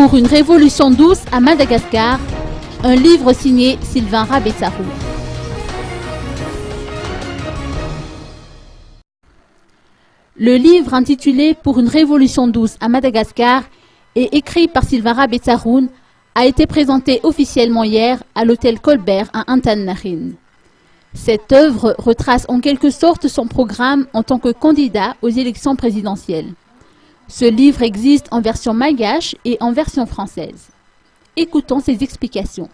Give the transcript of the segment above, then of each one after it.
Pour une révolution douce à Madagascar, un livre signé Sylvain Rabetsaroun. Le livre intitulé Pour une révolution douce à Madagascar et écrit par Sylvain Rabetsaroun a été présenté officiellement hier à l'hôtel Colbert à Antananarivo. Cette œuvre retrace en quelque sorte son programme en tant que candidat aux élections présidentielles. Ce livre existe en version malgache et en version française. Écoutons ses explications.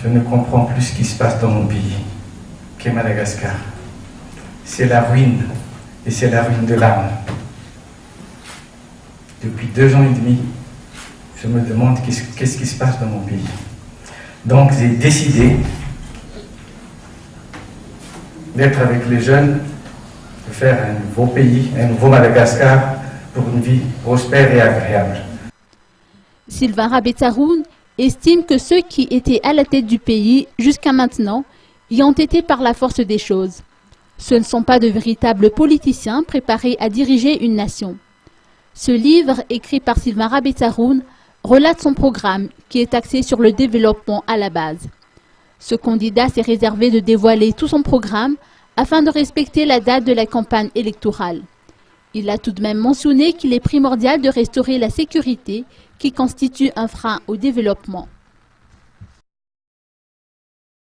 Je ne comprends plus ce qui se passe dans mon pays, qu'est Madagascar. C'est la ruine, et c'est la ruine de l'âme. Depuis 2 ans et demi, je me demande qu'est-ce qui se passe dans mon pays. Donc j'ai décidé d'être avec les jeunes, de faire un nouveau pays, un nouveau Madagascar, pour une vie prospère et agréable. Sylvain Rabetsaroun estime que ceux qui étaient à la tête du pays jusqu'à maintenant y ont été par la force des choses. Ce ne sont pas de véritables politiciens préparés à diriger une nation. Ce livre, écrit par Sylvain Rabetsaroun, relate son programme qui est axé sur le développement à la base. Ce candidat s'est réservé de dévoiler tout son programme afin de respecter la date de la campagne électorale. Il a tout de même mentionné qu'il est primordial de restaurer la sécurité qui constitue un frein au développement.